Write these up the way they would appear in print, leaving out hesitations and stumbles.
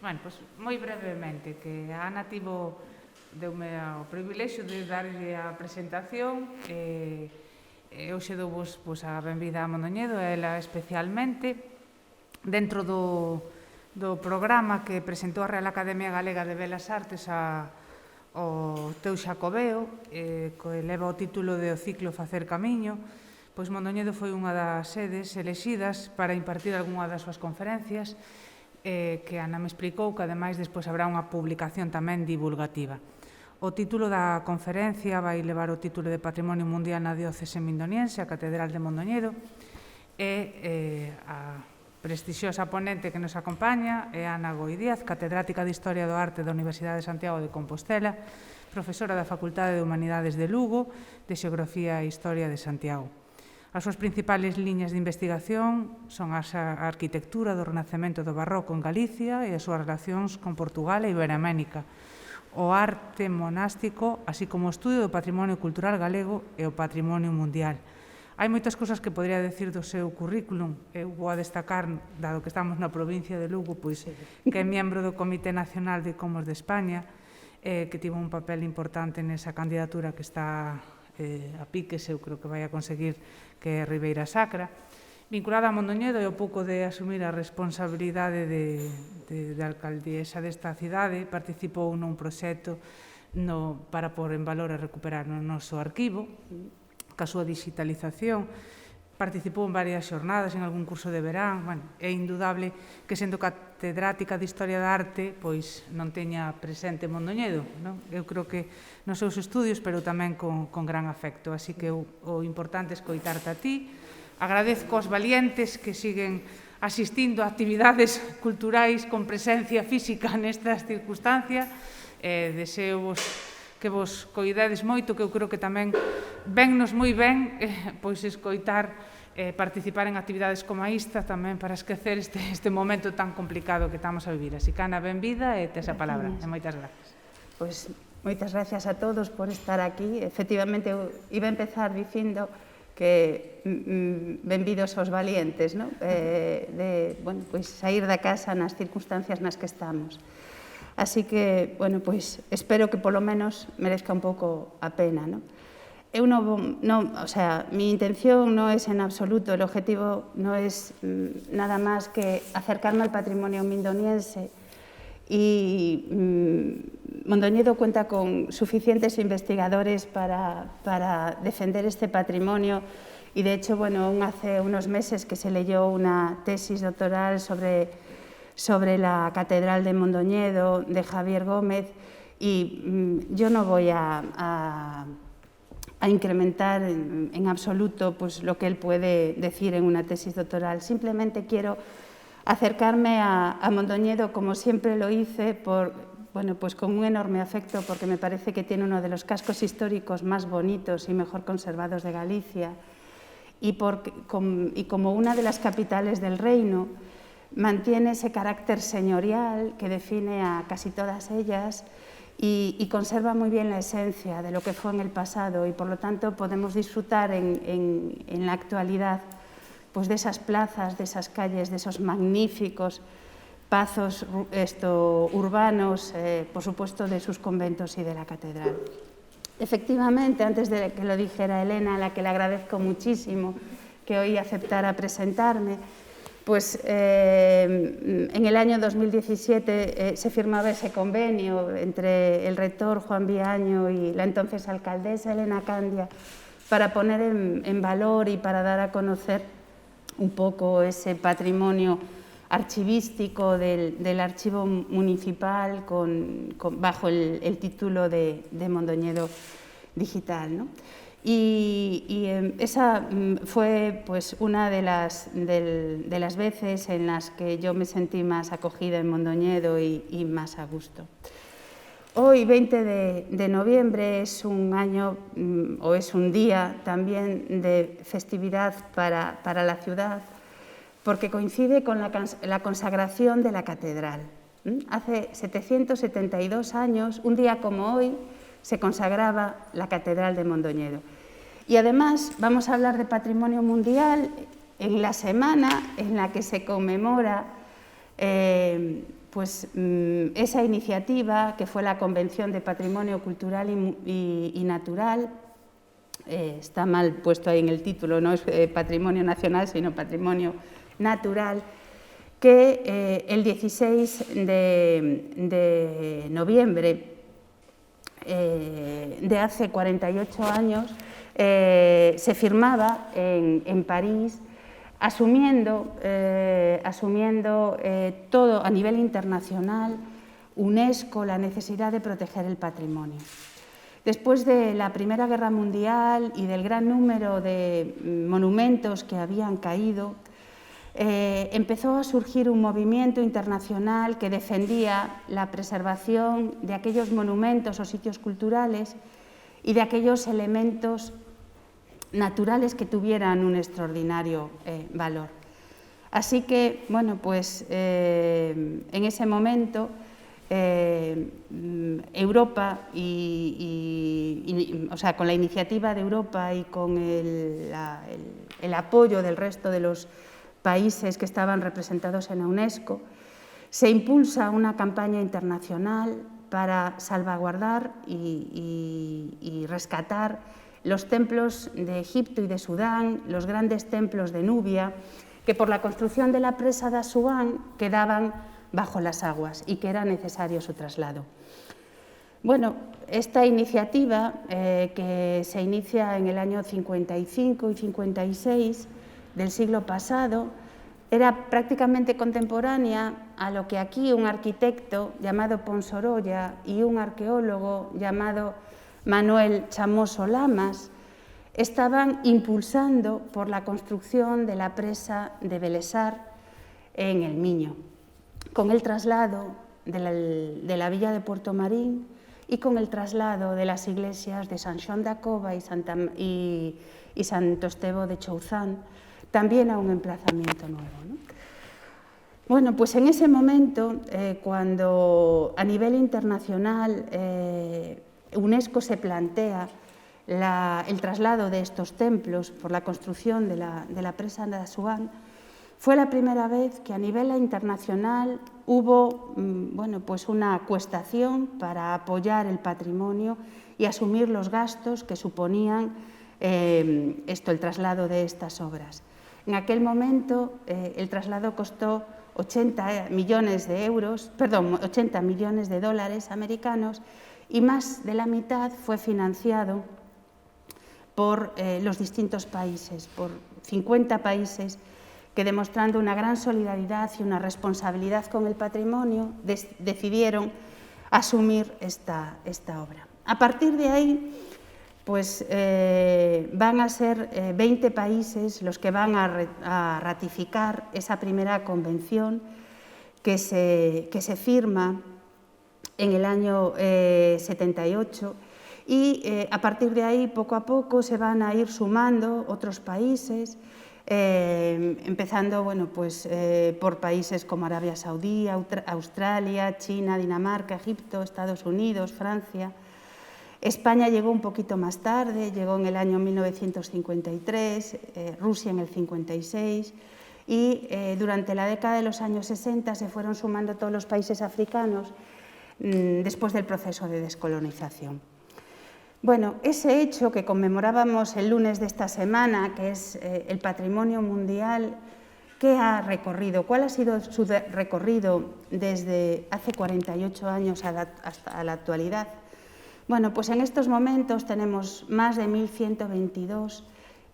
Bueno, pois moi brevemente, que a Ana deume o privilexio de darlle a presentación e hoxe douvos a benvida a Mondoñedo, a ela especialmente, dentro do programa que presentou a Real Academia Galega de Belas Artes ao teu Xacobeo, que leva o título de O ciclo Facer Camiño. Pois Mondoñedo foi unha das sedes elexidas para impartir algunha das súas conferencias, que Ana me explicou que ademais despois habrá unha publicación tamén divulgativa. O título da conferencia vai levar o título de Patrimonio Mundial na Diócese Mindoniense, a Catedral de Mondoñedo, e a prestixiosa ponente que nos acompaña é Ana Goi Díaz, catedrática de Historia do Arte da Universidade de Santiago de Compostela, profesora da Facultade de Humanidades de Lugo, de Xeografía e Historia de Santiago. As súas principales liñas de investigación son a arquitectura do Renacemento do Barroco en Galicia e as súas relacións con Portugal e Iberoamérica, o arte monástico, así como o estudio do patrimonio cultural galego e o patrimonio mundial. Hai moitas cousas que podría decir do seu currículum. Eu vou a destacar, dado que estamos na provincia de Lugo, pois que é membro do Comité Nacional de Icomos de España, que tivo un papel importante nesa candidatura que está a piques, eu creo que vai a conseguir, que é Ribeira Sacra, vinculada a Mondoñedo e o pouco de asumir a responsabilidade de alcaldesa desta cidade. Participou nun proxecto para pôr en valor e recuperar o noso arquivo, ca súa digitalización. Participou en varias xornadas, en algún curso de verán. Bueno, é indudable que, sendo catedrática de Historia da Arte, pois non teña presente Mondoñedo, non? Eu creo que nos seus estudios, pero tamén con gran afecto. Así que o importante é escoitarte a ti. Agradezco aos valientes que siguen asistindo a actividades culturais con presencia física nestas circunstancias. Deseo que vos coidades moito, que eu creo que tamén vennos moi ben pois escoitar, participar en actividades como esta tamén para esquecer este momento tan complicado que estamos a vivir. Así que, Ana, benvida e tes a palabra. E moitas gracias. Pois moitas gracias a todos por estar aquí. Efectivamente, eu iba a empezar dicindo que benvidos aos valientes, non? Bueno, pois sair da casa nas circunstancias nas que estamos. Así que, bueno, pois espero que polo menos merezca un pouco a pena, non? Eu mi intención no es en absoluto, el objetivo no es nada más que acercarme al patrimonio mindoniense, y Mondoñedo cuenta con suficientes investigadores para defender este patrimonio, y de hecho, bueno, hace unos meses que se leyó una tesis doctoral sobre la Catedral de Mondoñedo, de Javier Gómez, y yo no voy a incrementar en absoluto pues, lo que él puede decir en una tesis doctoral. Simplemente quiero acercarme a Mondoñedo, como siempre lo hice, pues con un enorme afecto, porque me parece que tiene uno de los cascos históricos más bonitos y mejor conservados de Galicia, y como una de las capitales del reino, mantiene ese carácter señorial que define a casi todas ellas, y conserva muy bien la esencia de lo que fue en el pasado, y por lo tanto podemos disfrutar en la actualidad pues de esas plazas, de esas calles, de esos magníficos pazos urbanos, por supuesto de sus conventos y de la catedral. Efectivamente, antes de que lo dijera Elena, a la que le agradezco muchísimo que hoy aceptara presentarme, pues en el año 2017 se firmaba ese convenio entre el rector Juan Viaño y la entonces alcaldesa Elena Candia para poner en valor y para dar a conocer un poco ese patrimonio archivístico del archivo municipal bajo el título de Mondoñedo Digital, ¿no? Y esa fue pues, una de las veces en las que yo me sentí más acogida en Mondoñedo y más a gusto. Hoy, 20 de noviembre, es un año o es un día también de festividad para la ciudad, porque coincide con la consagración de la catedral. Hace 772 años, un día como hoy, se consagraba la Catedral de Mondoñedo. Y además vamos a hablar de patrimonio mundial en la semana en la que se conmemora pues esa iniciativa, que fue la Convención de Patrimonio Cultural y Natural, está mal puesto ahí en el título, no es Patrimonio Nacional, sino Patrimonio Natural, que el 16 de noviembre de hace 48 años se firmaba en París, asumiendo todo a nivel internacional, UNESCO, la necesidad de proteger el patrimonio. Después de la Primera Guerra Mundial y del gran número de monumentos que habían caído, empezó a surgir un movimiento internacional que defendía la preservación de aquellos monumentos o sitios culturales y de aquellos elementos naturales que tuvieran un extraordinario valor. Así que, bueno, pues en ese momento Europa, o sea, con la iniciativa de Europa y con el apoyo del resto de los países que estaban representados en la UNESCO, se impulsa una campaña internacional para salvaguardar y rescatar los templos de Egipto y de Sudán, los grandes templos de Nubia, que por la construcción de la presa de Asuán quedaban bajo las aguas y que era necesario su traslado. Bueno, esta iniciativa, que se inicia en el año 55 y 56 del siglo pasado, era prácticamente contemporánea a lo que aquí un arquitecto llamado Pons Sorolla y un arqueólogo llamado Manuel Chamoso Lamas estaban impulsando por la construcción de la presa de Belesar en el Miño, con el traslado de la villa de Puerto Marín y con el traslado de las iglesias de San Xoán da Cova y Santo Estevo de Chouzán, también a un emplazamiento nuevo, ¿no? Bueno, pues en ese momento, cuando a nivel internacional UNESCO se plantea el traslado de estos templos por la construcción de la presa de Asuán, fue la primera vez que a nivel internacional hubo bueno, pues una acuestación para apoyar el patrimonio y asumir los gastos que suponían el traslado de estas obras. En aquel momento el traslado costó 80 millones de dólares americanos y más de la mitad fue financiado por los distintos países, por 50 países que, demostrando una gran solidaridad y una responsabilidad con el patrimonio, decidieron asumir esta obra. A partir de ahí, pues van a ser 20 países los que van a ratificar esa primera convención que se firma en el año 78 y a partir de ahí, poco a poco, se van a ir sumando otros países, empezando bueno, pues, por países como Arabia Saudí, Australia, China, Dinamarca, Egipto, Estados Unidos, Francia. España llegó un poquito más tarde, llegó en el año 1953, Rusia en el 56 y durante la década de los años 60 se fueron sumando todos los países africanos después del proceso de descolonización. Bueno, ese hecho que conmemorábamos el lunes de esta semana, que es el patrimonio mundial, ¿qué ha recorrido? ¿Cuál ha sido su recorrido desde hace 48 años hasta la actualidad? Bueno, pues en estos momentos tenemos más de 1.122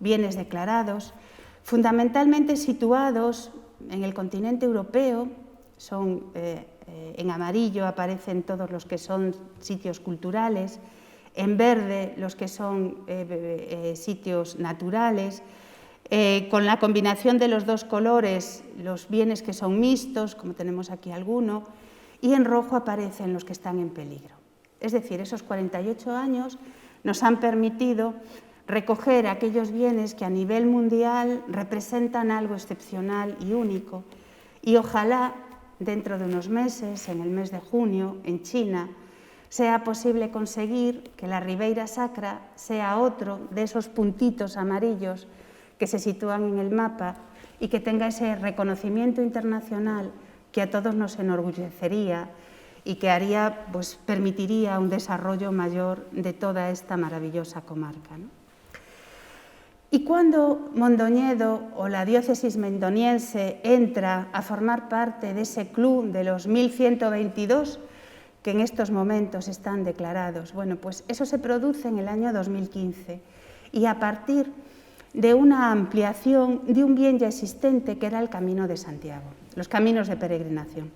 bienes declarados, fundamentalmente situados en el continente europeo. Son, en amarillo aparecen todos los que son sitios culturales, en verde los que son sitios naturales, con la combinación de los dos colores los bienes que son mixtos, como tenemos aquí alguno, y en rojo aparecen los que están en peligro. Es decir, esos 48 años nos han permitido recoger aquellos bienes que a nivel mundial representan algo excepcional y único, y ojalá dentro de unos meses, en el mes de junio, en China, sea posible conseguir que la Ribeira Sacra sea otro de esos puntitos amarillos que se sitúan en el mapa y que tenga ese reconocimiento internacional que a todos nos enorgullecería y que haría, pues, permitiría un desarrollo mayor de toda esta maravillosa comarca, ¿no? Y cuando Mondoñedo o la diócesis mendoniense entra a formar parte de ese club de los 1122 que en estos momentos están declarados, bueno, pues eso se produce en el año 2015 y a partir de una ampliación de un bien ya existente que era el Camino de Santiago, los caminos de peregrinación.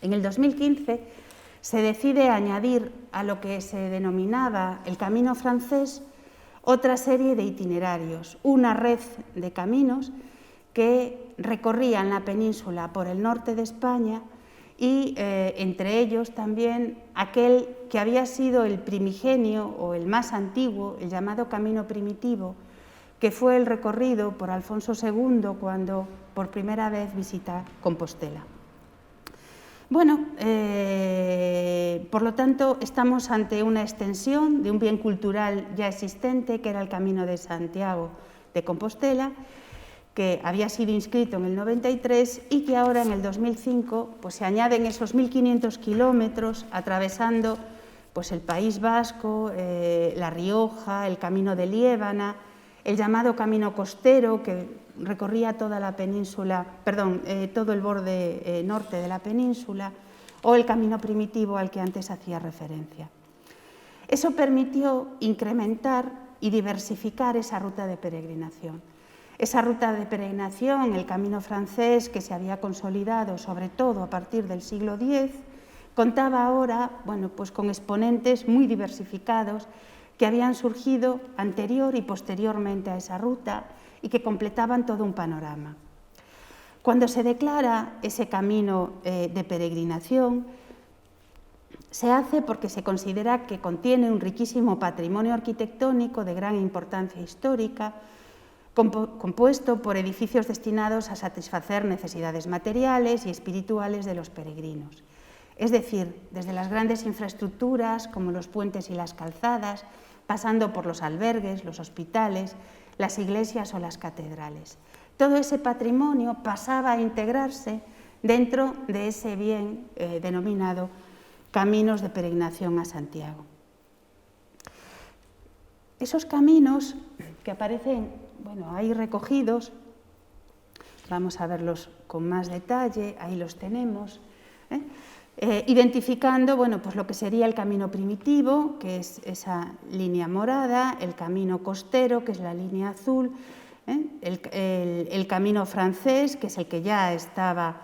En el 2015 se decide añadir a lo que se denominaba el Camino francés otra serie de itinerarios, una red de caminos que recorrían la península por el norte de España y entre ellos también aquel que había sido el primigenio o el más antiguo, el llamado Camino Primitivo, que fue el recorrido por Alfonso II cuando por primera vez visita Compostela. Bueno, por lo tanto, estamos ante una extensión de un bien cultural ya existente, que era el Camino de Santiago de Compostela, que había sido inscrito en el 93 y que ahora, en el 2005, pues, se añaden esos 1.500 kilómetros atravesando, pues, el País Vasco, La Rioja, el Camino de Liébana, el llamado Camino Costero, que recorría toda la península, perdón, todo el borde norte de la península, o el Camino Primitivo al que antes hacía referencia. Eso permitió incrementar y diversificar esa ruta de peregrinación. Esa ruta de peregrinación, el Camino francés, que se había consolidado sobre todo a partir del siglo X, contaba ahora, bueno, pues con exponentes muy diversificados que habían surgido anterior y posteriormente a esa ruta y que completaban todo un panorama. Cuando se declara ese camino de peregrinación, se hace porque se considera que contiene un riquísimo patrimonio arquitectónico de gran importancia histórica, compuesto por edificios destinados a satisfacer necesidades materiales y espirituales de los peregrinos. Es decir, desde las grandes infraestructuras como los puentes y las calzadas, pasando por los albergues, los hospitales, las iglesias o las catedrales. Todo ese patrimonio pasaba a integrarse dentro de ese bien denominado Caminos de Peregrinación a Santiago. Esos caminos que aparecen, bueno, ahí recogidos, vamos a verlos con más detalle, ahí los tenemos, identificando, bueno, pues lo que sería el camino primitivo, que es esa línea morada, el camino costero, que es la línea azul, el camino francés, que es el que ya estaba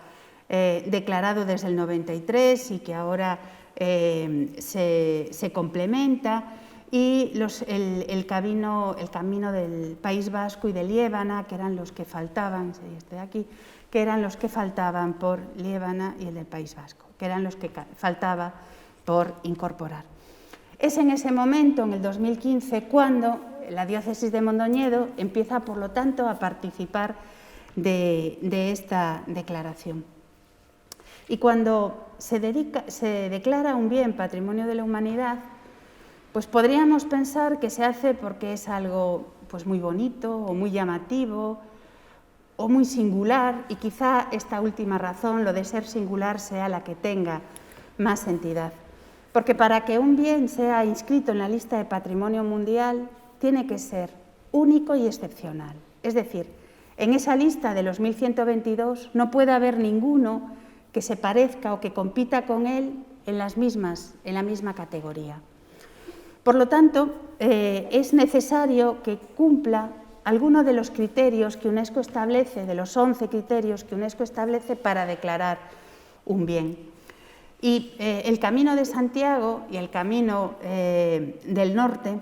declarado desde el 93 y que ahora se complementa, y el camino del País Vasco y de Liébana, que eran los que faltaban, este de aquí, que eran los que faltaban por Liébana, y el del País Vasco, que eran los que faltaba por incorporar. Es en ese momento, en el 2015, cuando la diócesis de Mondoñedo empieza, por lo tanto, a participar de esta declaración. Y cuando se declara un bien patrimonio de la humanidad, pues podríamos pensar que se hace porque es algo, pues, muy bonito o muy llamativo o muy singular, y quizá esta última razón, lo de ser singular, sea la que tenga más entidad. Porque para que un bien sea inscrito en la lista de Patrimonio Mundial, tiene que ser único y excepcional. Es decir, en esa lista de los 1122 no puede haber ninguno que se parezca o que compita con él en la misma categoría. Por lo tanto, es necesario que cumpla alguno de los criterios que UNESCO establece, de los 11 criterios que UNESCO establece para declarar un bien. Y el Camino de Santiago y el Camino del Norte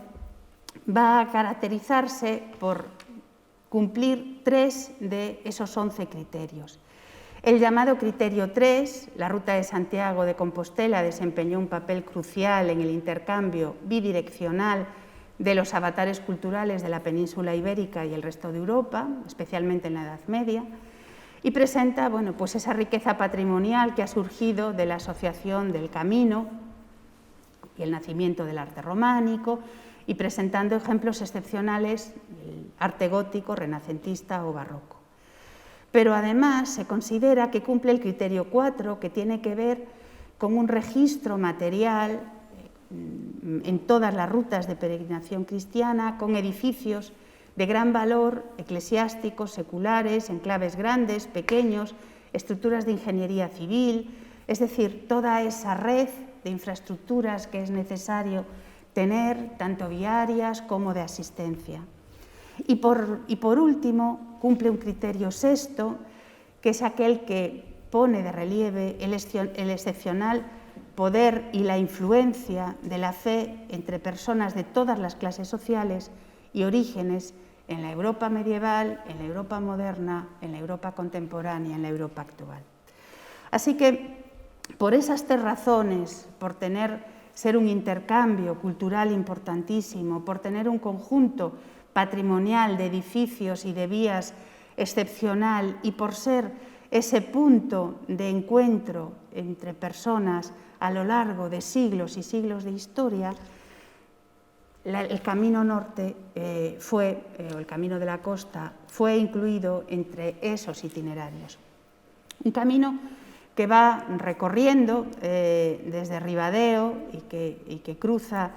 va a caracterizarse por cumplir 3 de esos 11 criterios. El llamado criterio 3, la ruta de Santiago de Compostela desempeñó un papel crucial en el intercambio bidireccional de los avatares culturales de la península ibérica y el resto de Europa, especialmente en la Edad Media, y presenta, bueno, pues esa riqueza patrimonial que ha surgido de la asociación del camino y el nacimiento del arte románico, y presentando ejemplos excepcionales del arte gótico, renacentista o barroco. pero además se considera que cumple el criterio 4, que tiene que ver con un registro material en todas las rutas de peregrinación cristiana, con edificios de gran valor, eclesiásticos, seculares, enclaves grandes, pequeños, estructuras de ingeniería civil, es decir, toda esa red de infraestructuras que es necesario tener, tanto viarias como de asistencia. Y por último, cumple un criterio 6, que es aquel que pone de relieve el excepcional poder y la influencia de la fe entre personas de todas las clases sociales y orígenes en la Europa medieval, en la Europa moderna, en la Europa contemporánea, en la Europa actual. Así que, por esas 3 razones, por ser un intercambio cultural importantísimo, por tener un conjunto patrimonial de edificios y de vías excepcional y por ser ese punto de encuentro entre personas a lo largo de siglos y siglos de historia, el Camino Norte o el Camino de la Costa fue incluido entre esos itinerarios. Un camino que va recorriendo desde Ribadeo y que cruza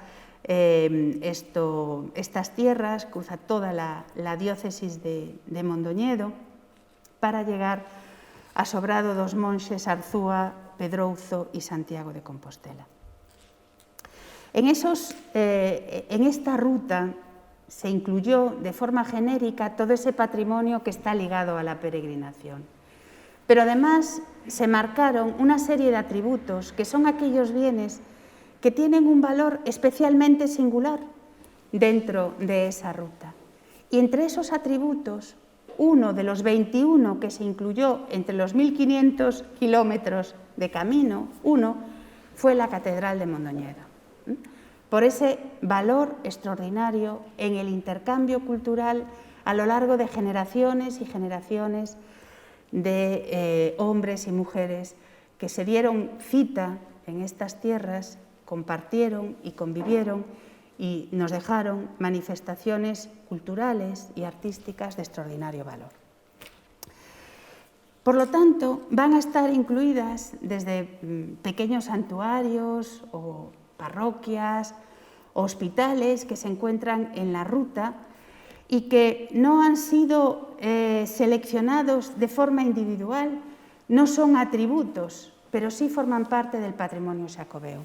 estas tierras, cruza toda la diócesis de Mondoñedo para llegar a Sobrado dos Monxes, Arzúa, Pedrouzo y Santiago de Compostela. En esta ruta se incluyó de forma genérica todo ese patrimonio que está ligado a la peregrinación. Pero además se marcaron una serie de atributos que son aquellos bienes que tienen un valor especialmente singular dentro de esa ruta. Y entre esos atributos, uno de los 21 que se incluyó entre los 1.500 kilómetros de camino, uno fue la Catedral de Mondoñedo, por ese valor extraordinario en el intercambio cultural a lo largo de generaciones y generaciones de hombres y mujeres que se dieron cita en estas tierras, compartieron y convivieron y nos dejaron manifestaciones culturales y artísticas de extraordinario valor. Por lo tanto, van a estar incluidas desde pequeños santuarios o parroquias, hospitales que se encuentran en la ruta y que no han sido seleccionados de forma individual, no son atributos, pero sí forman parte del patrimonio xacobeo.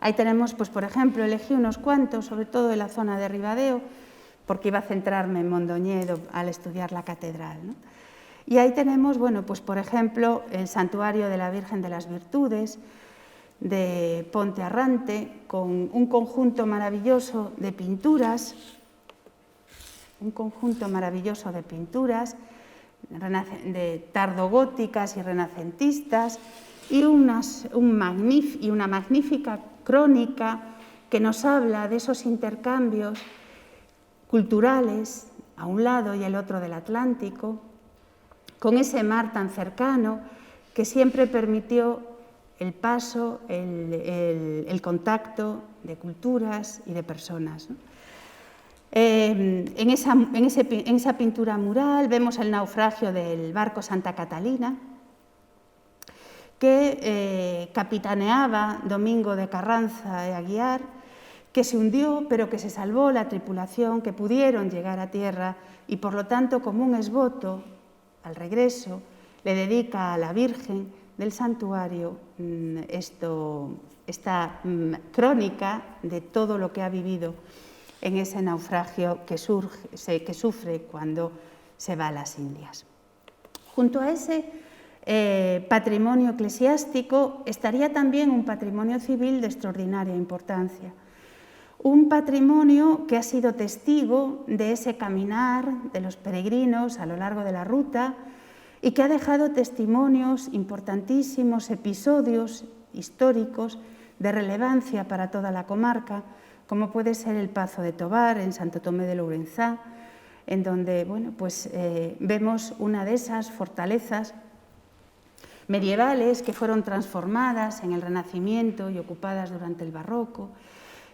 Ahí tenemos, pues, por ejemplo, elegí unos cuantos, sobre todo de la zona de Ribadeo, porque iba a centrarme en Mondoñedo al estudiar la catedral, ¿no? Y ahí tenemos, bueno, pues, por ejemplo, el Santuario de la Virgen de las Virtudes, de Ponte Arrante, con un conjunto maravilloso de pinturas, de tardogóticas y renacentistas, y una magnífica crónica que nos habla de esos intercambios culturales a un lado y el otro del Atlántico, con ese mar tan cercano que siempre permitió el paso, el contacto de culturas y de personas, ¿no? En esa pintura mural vemos el naufragio del barco Santa Catalina, que capitaneaba Domingo de Carranza e Aguiar, que se hundió, pero que se salvó la tripulación, que pudieron llegar a tierra y, por lo tanto, como un esboto, al regreso, le dedica a la Virgen del santuario esta crónica de todo lo que ha vivido en ese naufragio que sufre cuando se va a las Indias. Junto a ese patrimonio eclesiástico estaría también un patrimonio civil de extraordinaria importancia. Un patrimonio que ha sido testigo de ese caminar de los peregrinos a lo largo de la ruta y que ha dejado testimonios importantísimos, episodios históricos de relevancia para toda la comarca, como puede ser el Pazo de Tobar, en Santo Tomé de Lourenzá, en donde, bueno, pues, vemos una de esas fortalezas medievales que fueron transformadas en el Renacimiento y ocupadas durante el Barroco,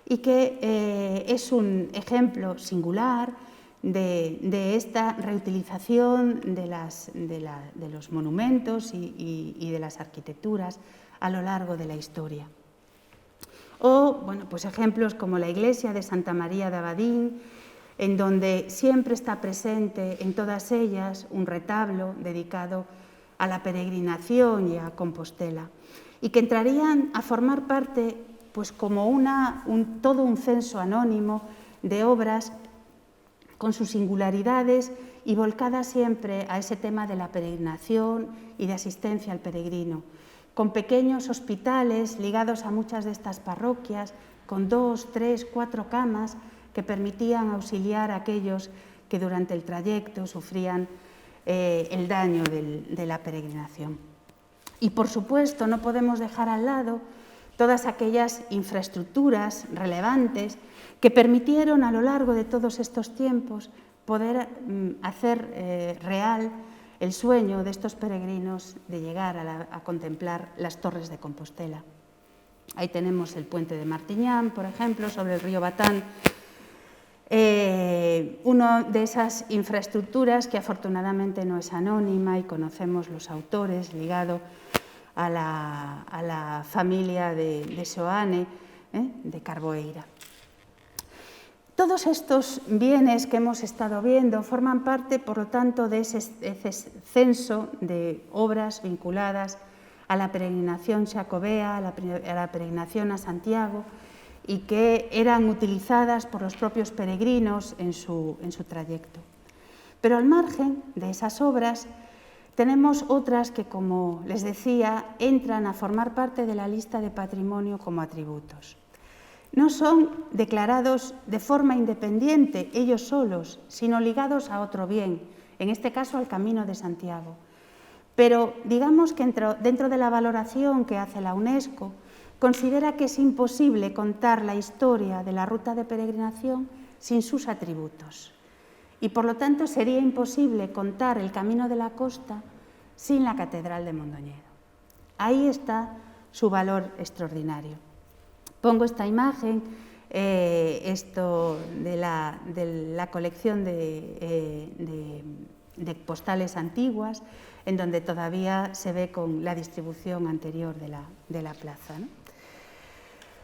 y que es un ejemplo singular de esta reutilización de los monumentos y de las arquitecturas a lo largo de la historia. O, bueno, pues ejemplos como la iglesia de Santa María de Abadín, en donde siempre está presente en todas ellas un retablo dedicado a la peregrinación y a Compostela, y que entrarían a formar parte, pues como todo un censo anónimo de obras con sus singularidades y volcadas siempre a ese tema de la peregrinación y de asistencia al peregrino, con pequeños hospitales ligados a muchas de estas parroquias, con 2, 3, 4 camas que permitían auxiliar a aquellos que durante el trayecto sufrían el daño de la peregrinación. Y, por supuesto, no podemos dejar al lado todas aquellas infraestructuras relevantes que permitieron a lo largo de todos estos tiempos poder hacer real el sueño de estos peregrinos de llegar a contemplar las torres de Compostela. Ahí tenemos el puente de Martiñán, por ejemplo, sobre el río Batán, una de esas infraestructuras que afortunadamente no es anónima y conocemos los autores ligado a la familia de Soane, de Carboeira. Todos estos bienes que hemos estado viendo forman parte, por lo tanto, de ese censo de obras vinculadas a la peregrinación xacobea, a la peregrinación a Santiago, y que eran utilizadas por los propios peregrinos en su trayecto. Pero al margen de esas obras tenemos otras que, como les decía, entran a formar parte de la lista de patrimonio como atributos. No son declarados de forma independiente ellos solos, sino ligados a otro bien, en este caso al Camino de Santiago. Pero digamos que dentro de la valoración que hace la UNESCO, considera que es imposible contar la historia de la ruta de peregrinación sin sus atributos. Y por lo tanto sería imposible contar el Camino de la Costa sin la Catedral de Mondoñedo. Ahí está su valor extraordinario. Pongo esta imagen, esto de la colección de postales antiguas, en donde todavía se ve con la distribución anterior de la plaza, ¿no?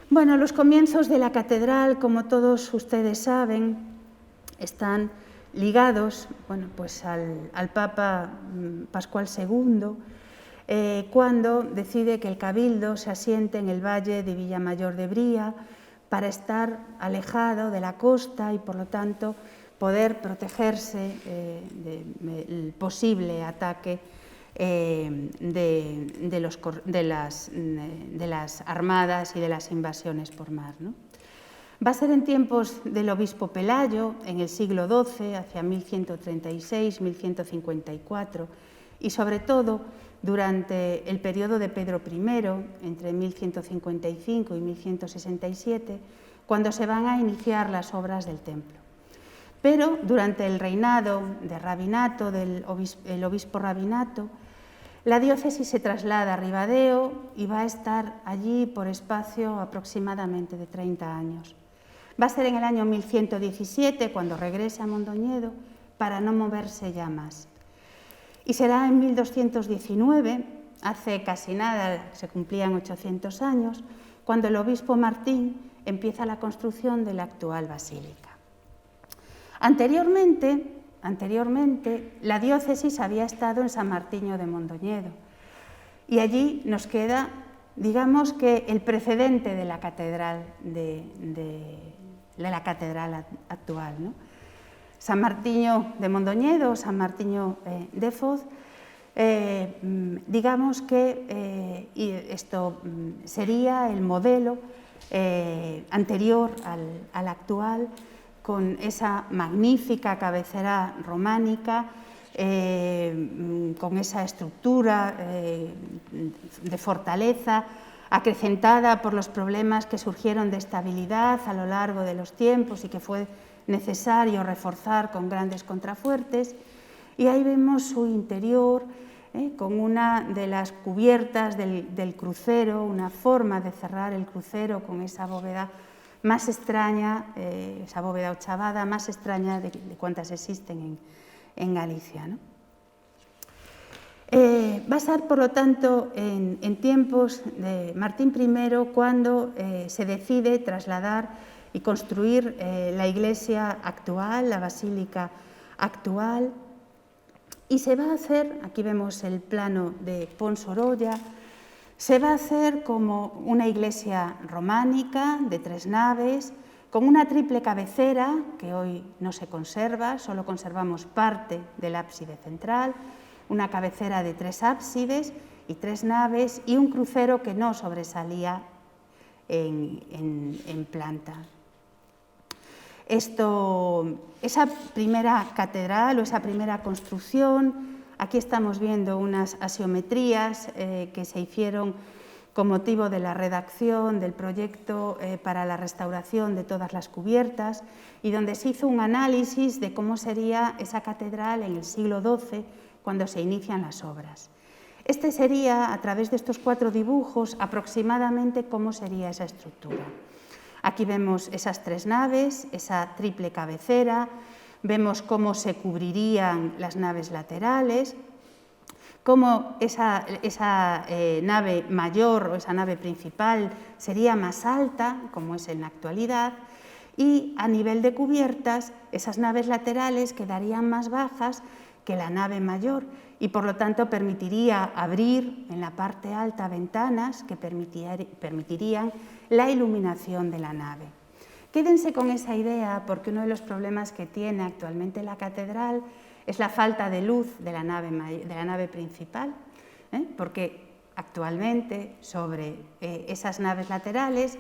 Bueno, los comienzos de la catedral, como todos ustedes saben, están ligados, bueno, pues al Papa Pascual II, cuando decide que el Cabildo se asiente en el valle de Villamayor de Bría para estar alejado de la costa y, por lo tanto, poder protegerse del posible ataque de las armadas y de las invasiones por mar, ¿no? Va a ser en tiempos del obispo Pelayo, en el siglo XII, hacia 1136-1154, y sobre todo durante el periodo de Pedro I, entre 1155 y 1167, cuando se van a iniciar las obras del templo. Pero durante el reinado de Rabinato, el obispo Rabinato, la diócesis se traslada a Ribadeo y va a estar allí por espacio aproximadamente de 30 años. Va a ser en el año 1117 cuando regrese a Mondoñedo para no moverse ya más. Y será en 1219, hace casi nada, se cumplían 800 años, cuando el obispo Martín empieza la construcción de la actual basílica. Anteriormente, la diócesis había estado en San Martiño de Mondoñedo y allí nos queda, digamos que el precedente de la catedral actual, ¿no? San Martiño de Mondoñedo, San Martiño de Foz, digamos que esto sería el modelo anterior al actual, con esa magnífica cabecera románica, con esa estructura de fortaleza, acrecentada por los problemas que surgieron de estabilidad a lo largo de los tiempos y que fue necesario reforzar con grandes contrafuertes. Y ahí vemos su interior con una de las cubiertas del crucero, una forma de cerrar el crucero con esa bóveda más extraña, esa bóveda ochavada más extraña de cuantas existen en Galicia, ¿no? Va a estar, por lo tanto, en tiempos de Martín I cuando se decide trasladar y construir la iglesia actual, la basílica actual, y se va a hacer, aquí vemos el plano de Pons Orolla, se va a hacer como una iglesia románica de 3 naves, con una triple cabecera, que hoy no se conserva, solo conservamos parte del ábside central, una cabecera de 3 ábsides y 3 naves y un crucero que no sobresalía en planta. Esa primera catedral o esa primera construcción, aquí estamos viendo unas asiometrías que se hicieron con motivo de la redacción del proyecto para la restauración de todas las cubiertas y donde se hizo un análisis de cómo sería esa catedral en el siglo XII cuando se inician las obras. Este sería, a través de estos 4 dibujos, aproximadamente cómo sería esa estructura. Aquí vemos esas 3 naves, esa triple cabecera, vemos cómo se cubrirían las naves laterales, cómo esa nave mayor o esa nave principal sería más alta, como es en la actualidad, y a nivel de cubiertas, esas naves laterales quedarían más bajas que la nave mayor y por lo tanto permitiría abrir en la parte alta ventanas que permitirían la iluminación de la nave. Quédense con esa idea porque uno de los problemas que tiene actualmente la catedral es la falta de luz de la nave principal, porque actualmente sobre esas naves laterales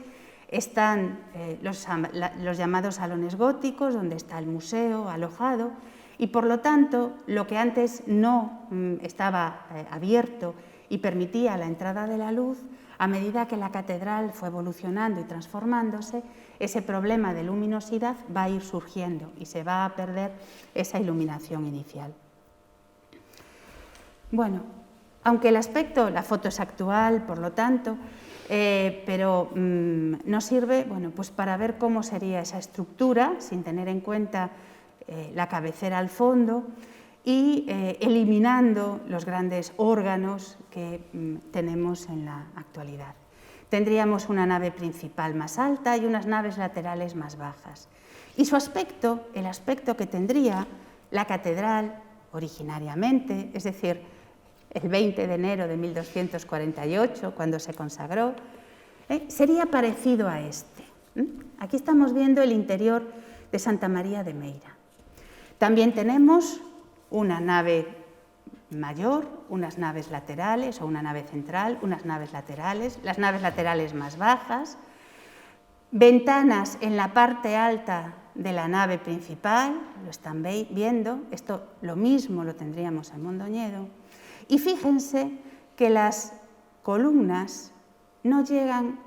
están los llamados salones góticos, donde está el museo alojado, y por lo tanto, lo que antes no estaba abierto y permitía la entrada de la luz, a medida que la catedral fue evolucionando y transformándose, ese problema de luminosidad va a ir surgiendo y se va a perder esa iluminación inicial. Bueno, aunque el aspecto, la foto es actual, por lo tanto, pero nos sirve, bueno, pues para ver cómo sería esa estructura, sin tener en cuenta la cabecera al fondo y eliminando los grandes órganos que tenemos en la actualidad. Tendríamos una nave principal más alta y unas naves laterales más bajas. Y su aspecto, el aspecto que tendría la catedral originariamente, es decir, el 20 de enero de 1248, cuando se consagró, sería parecido a este. Aquí estamos viendo el interior de Santa María de Meira. También tenemos una nave mayor, unas naves laterales o una nave central, unas naves laterales, las naves laterales más bajas, ventanas en la parte alta de la nave principal, lo están viendo, esto lo mismo lo tendríamos en Mondoñedo, y fíjense que las columnas no llegan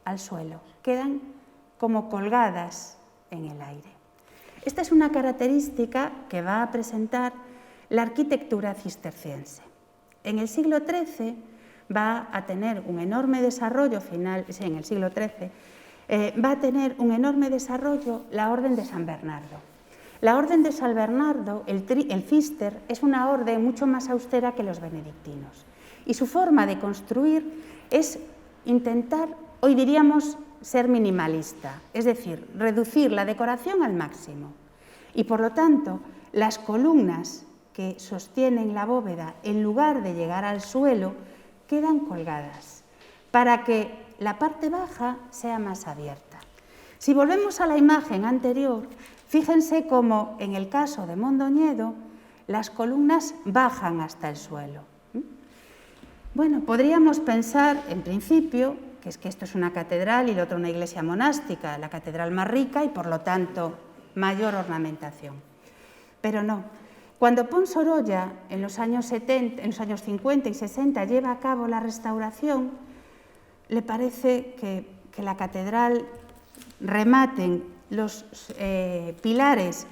al suelo, quedan como colgadas en el aire. Esta es una característica que va a presentar la arquitectura cisterciense. En el siglo XIII va a tener un enorme desarrollo en el siglo XIII, va a tener un enorme desarrollo la Orden de San Bernardo. La Orden de San Bernardo, el cister, es una orden mucho más austera que los benedictinos. Y su forma de construir es intentar, hoy diríamos, ser minimalista, es decir, reducir la decoración al máximo. Y por lo tanto, las columnas que sostienen la bóveda, en lugar de llegar al suelo, quedan colgadas, para que la parte baja sea más abierta. Si volvemos a la imagen anterior, fíjense cómo en el caso de Mondoñedo, las columnas bajan hasta el suelo. Bueno, podríamos pensar, en principio, que es que esto es una catedral y lo otro una iglesia monástica, la catedral más rica y por lo tanto mayor ornamentación. Pero no. Cuando Pons Orolla en los años 50 y 60 lleva a cabo la restauración, le parece que la catedral rematen los pilares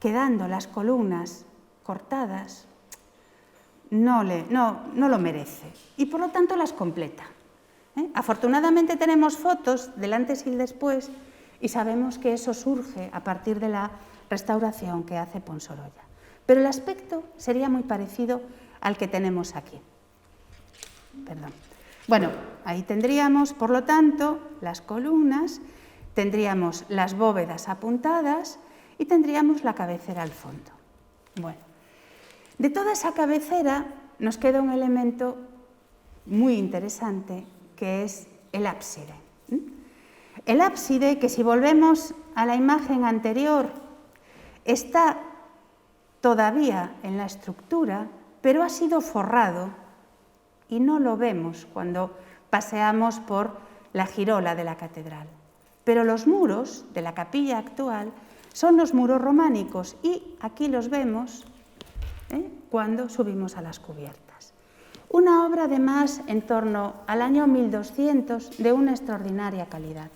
quedando las columnas cortadas, no lo merece y por lo tanto las completa. Afortunadamente tenemos fotos del antes y el después y sabemos que eso surge a partir de la restauración que hace Ponsorolla. Pero el aspecto sería muy parecido al que tenemos aquí. Perdón. Bueno, ahí tendríamos, por lo tanto, las columnas, tendríamos las bóvedas apuntadas y tendríamos la cabecera al fondo. Bueno, de toda esa cabecera nos queda un elemento muy interesante, que es el ábside. El ábside, que si volvemos a la imagen anterior, está todavía en la estructura, pero ha sido forrado y no lo vemos cuando paseamos por la girola de la catedral. Pero los muros de la capilla actual son los muros románicos y aquí los vemos cuando subimos a las cubiertas. Una obra además en torno al año 1200 de una extraordinaria calidad.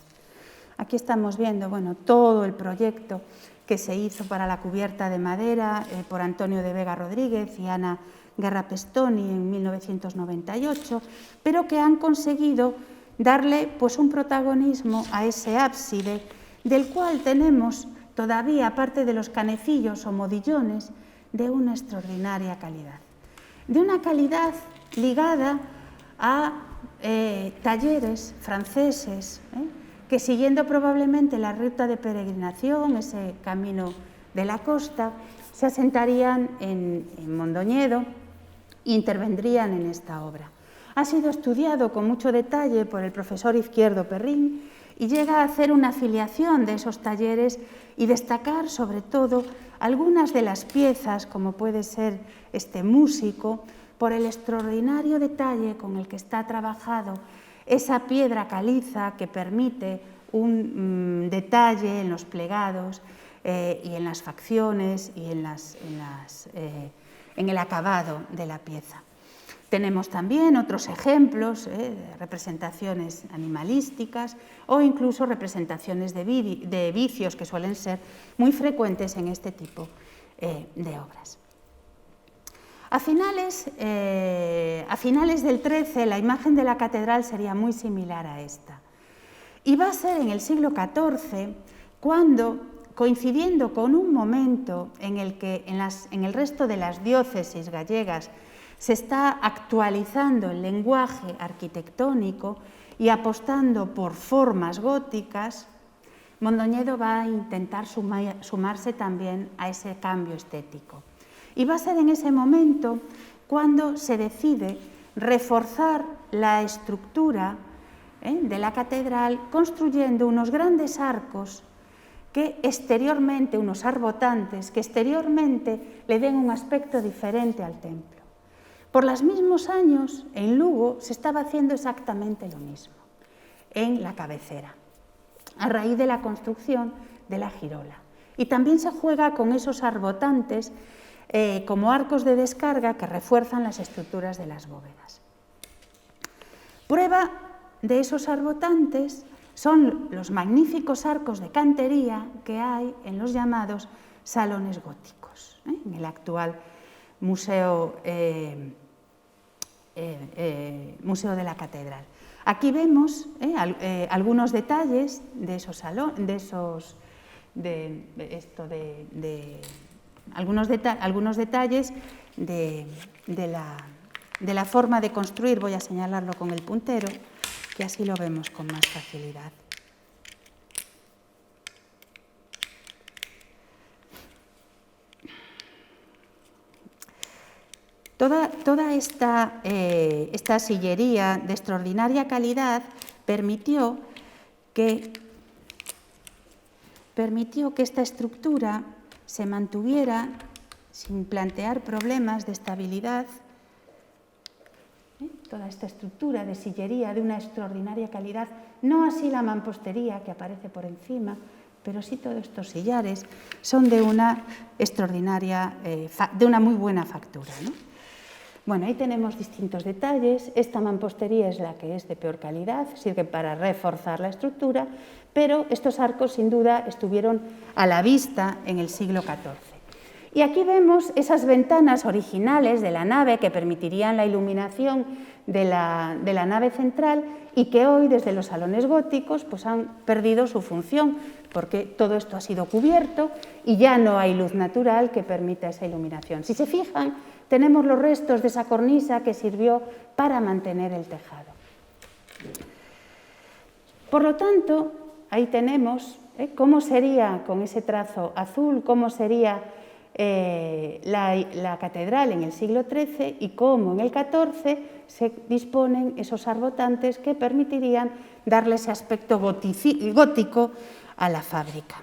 Aquí estamos viendo todo el proyecto que se hizo para la cubierta de madera por Antonio de Vega Rodríguez y Ana Guerra Pestoni en 1998, pero que han conseguido darle un protagonismo a ese ábside, del cual tenemos todavía, aparte de los canecillos o modillones, de una extraordinaria calidad. De una calidad ligada a talleres franceses, que siguiendo probablemente la ruta de peregrinación, ese camino de la costa, se asentarían en Mondoñedo e intervendrían en esta obra. Ha sido estudiado con mucho detalle por el profesor Izquierdo Perrín y llega a hacer una afiliación de esos talleres y destacar sobre todo algunas de las piezas, como puede ser este músico, por el extraordinario detalle con el que está trabajado esa piedra caliza que permite un detalle en los plegados y en las facciones y en el acabado de la pieza. Tenemos también otros ejemplos de representaciones animalísticas o incluso representaciones de vicios que suelen ser muy frecuentes en este tipo de obras. A finales del XIII, la imagen de la catedral sería muy similar a esta. Y va a ser en el siglo XIV cuando, coincidiendo con un momento en el que en el resto de las diócesis gallegas se está actualizando el lenguaje arquitectónico y apostando por formas góticas, Mondoñedo va a intentar sumarse también a ese cambio estético. Y va a ser en ese momento cuando se decide reforzar la estructura de la catedral construyendo unos grandes arcos que exteriormente, unos arbotantes, que exteriormente le den un aspecto diferente al templo. Por los mismos años, en Lugo se estaba haciendo exactamente lo mismo, en la cabecera, a raíz de la construcción de la girola. Y también se juega con esos arbotantes como arcos de descarga que refuerzan las estructuras de las bóvedas. Prueba de esos arbotantes son los magníficos arcos de cantería que hay en los llamados salones góticos, en el actual Museo de la Catedral. Aquí vemos algunos detalles de esos salones, algunos detalles de la forma de construir. Voy a señalarlo con el puntero, que así lo vemos con más facilidad. Toda esta sillería de extraordinaria calidad permitió que esta estructura se mantuviera sin plantear problemas de estabilidad. Toda esta estructura de sillería de una extraordinaria calidad, no así la mampostería que aparece por encima, pero sí todos estos sillares son de una extraordinaria, de una muy buena factura, ¿no? Bueno, ahí tenemos distintos detalles. Esta mampostería es la que es de peor calidad, sirve para reforzar la estructura, pero estos arcos sin duda estuvieron a la vista en el siglo XIV. Y aquí vemos esas ventanas originales de la nave que permitirían la iluminación de la nave central y que hoy, desde los salones góticos, pues han perdido su función, porque todo esto ha sido cubierto y ya no hay luz natural que permita esa iluminación. Si se fijan, tenemos los restos de esa cornisa que sirvió para mantener el tejado. Por lo tanto, ahí tenemos cómo sería con ese trazo azul, cómo sería la catedral en el siglo XIII y cómo en el XIV se disponen esos arbotantes que permitirían darle ese aspecto gótico a la fábrica.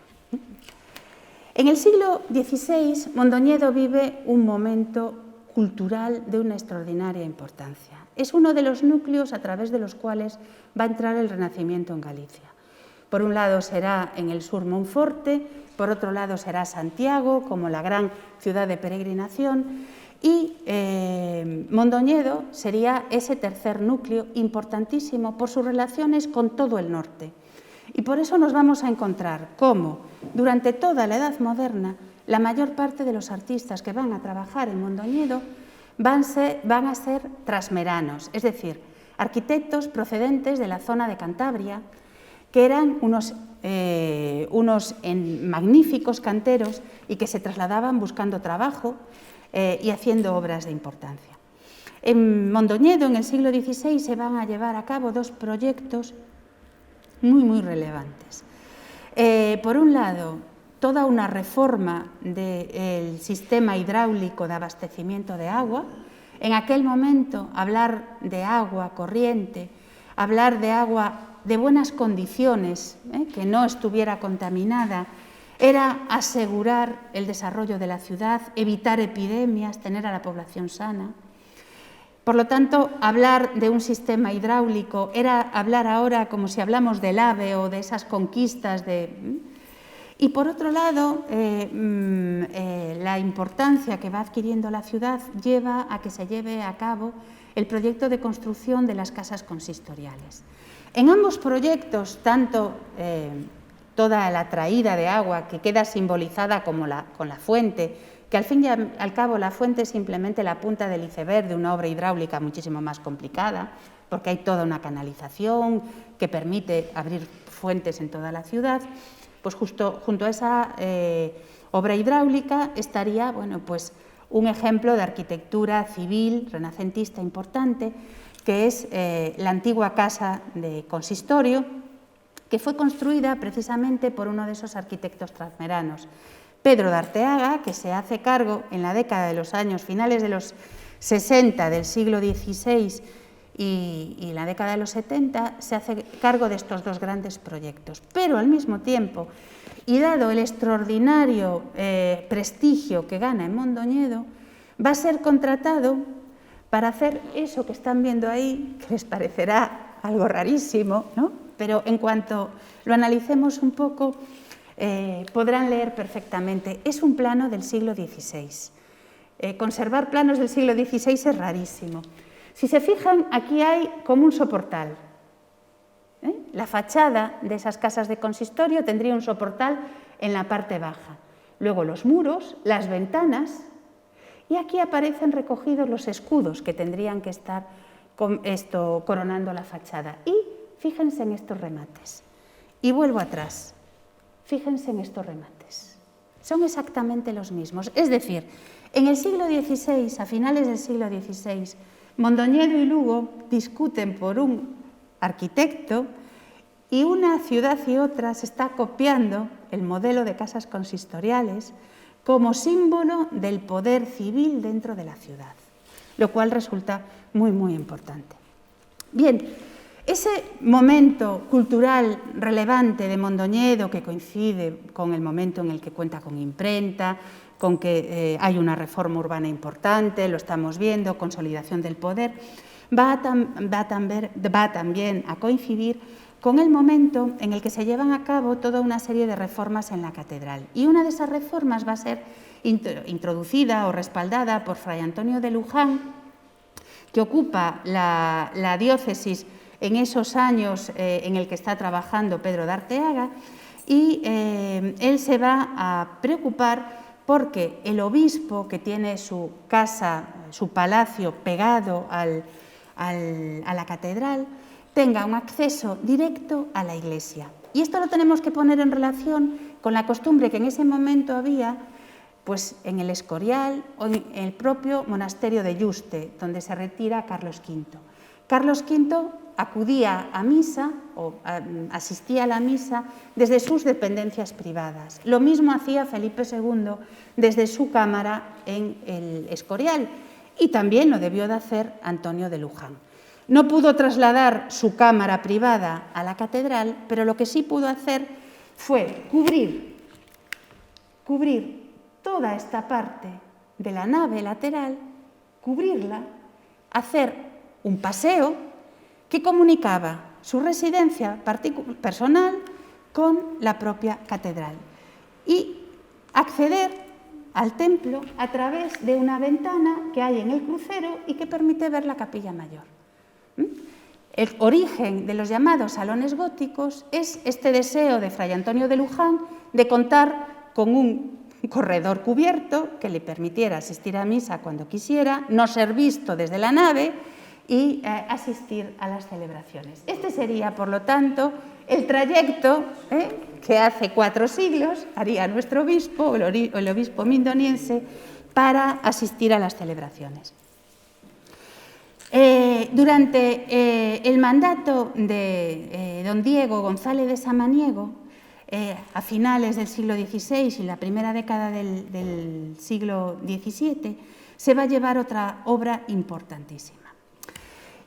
En el siglo XVI, Mondoñedo vive un momento cultural de una extraordinaria importancia. Es uno de los núcleos a través de los cuales va a entrar el Renacimiento en Galicia. Por un lado será en el sur Monforte, por otro lado será Santiago como la gran ciudad de peregrinación y Mondoñedo sería ese tercer núcleo importantísimo por sus relaciones con todo el norte. Y por eso nos vamos a encontrar cómo durante toda la Edad Moderna la mayor parte de los artistas que van a trabajar en Mondoñedo van a ser transmeranos, es decir, arquitectos procedentes de la zona de Cantabria, que eran unos magníficos canteros y que se trasladaban buscando trabajo y haciendo obras de importancia. En Mondoñedo, en el siglo XVI, se van a llevar a cabo dos proyectos muy relevantes. Por un lado, toda una reforma del sistema hidráulico de abastecimiento de agua. En aquel momento, hablar de agua corriente, hablar de agua de buenas condiciones, que no estuviera contaminada, era asegurar el desarrollo de la ciudad, evitar epidemias, tener a la población sana. Por lo tanto, hablar de un sistema hidráulico era hablar ahora como si hablamos del AVE o de esas conquistas de... Y por otro lado, la importancia que va adquiriendo la ciudad lleva a que se lleve a cabo el proyecto de construcción de las casas consistoriales. En ambos proyectos, tanto toda la traída de agua que queda simbolizada con la fuente, que al fin y al cabo la fuente es simplemente la punta del iceberg de una obra hidráulica muchísimo más complicada, porque hay toda una canalización que permite abrir fuentes en toda la ciudad, pues justo junto a esa obra hidráulica estaría, bueno, pues un ejemplo de arquitectura civil renacentista importante, que es la antigua casa de consistorio, que fue construida precisamente por uno de esos arquitectos transmeranos, Pedro de Arteaga, que se hace cargo en la década de los años finales de los 60 del siglo XVI y la década de los 70, se hace cargo de estos dos grandes proyectos. Pero al mismo tiempo, y dado el extraordinario prestigio que gana en Mondoñedo, va a ser contratado para hacer eso que están viendo ahí, que les parecerá algo rarísimo, ¿no? Pero en cuanto lo analicemos un poco, podrán leer perfectamente. Es un plano del siglo XVI. Conservar planos del siglo XVI es rarísimo. Si se fijan, aquí hay como un soportal. La fachada de esas casas de consistorio tendría un soportal en la parte baja. Luego los muros, las ventanas, y aquí aparecen recogidos los escudos que tendrían que estar coronando la fachada. Y fíjense en estos remates. Y vuelvo atrás. Fíjense en estos remates. Son exactamente los mismos. Es decir, en el siglo XVI, a finales del siglo XVI, Mondoñedo y Lugo discuten por un arquitecto y una ciudad y otra se está copiando el modelo de casas consistoriales como símbolo del poder civil dentro de la ciudad, lo cual resulta muy importante. Bien, ese momento cultural relevante de Mondoñedo, que coincide con el momento en el que cuenta con imprenta, con que hay una reforma urbana importante, lo estamos viendo, consolidación del poder, va también a coincidir con el momento en el que se llevan a cabo toda una serie de reformas en la catedral. Y una de esas reformas va a ser introducida o respaldada por Fray Antonio de Luján, que ocupa la diócesis en esos años en el que está trabajando Pedro de Arteaga, y él se va a preocupar porque el obispo, que tiene su casa, su palacio pegado a la catedral, tenga un acceso directo a la iglesia. Y esto lo tenemos que poner en relación con la costumbre que en ese momento había pues, en el Escorial o en el propio monasterio de Yuste, donde se retira Carlos V. Carlos V acudía a misa o asistía a la misa desde sus dependencias privadas. Lo mismo hacía Felipe II desde su cámara en el Escorial y también lo debió de hacer Antonio de Luján. No pudo trasladar su cámara privada a la catedral, pero lo que sí pudo hacer fue cubrir toda esta parte de la nave lateral, cubrirla, hacer un paseo que comunicaba su residencia personal con la propia catedral y acceder al templo a través de una ventana que hay en el crucero y que permite ver la capilla mayor. El origen de los llamados salones góticos es este deseo de Fray Antonio de Luján de contar con un corredor cubierto que le permitiera asistir a misa cuando quisiera, no ser visto desde la nave y asistir a las celebraciones. Este sería, por lo tanto, el trayecto que hace 4 siglos haría nuestro obispo, el obispo mindoniense, para asistir a las celebraciones. Durante el mandato de don Diego González de Samaniego, a finales del siglo XVI y la primera década del siglo XVII, se va a llevar otra obra importantísima.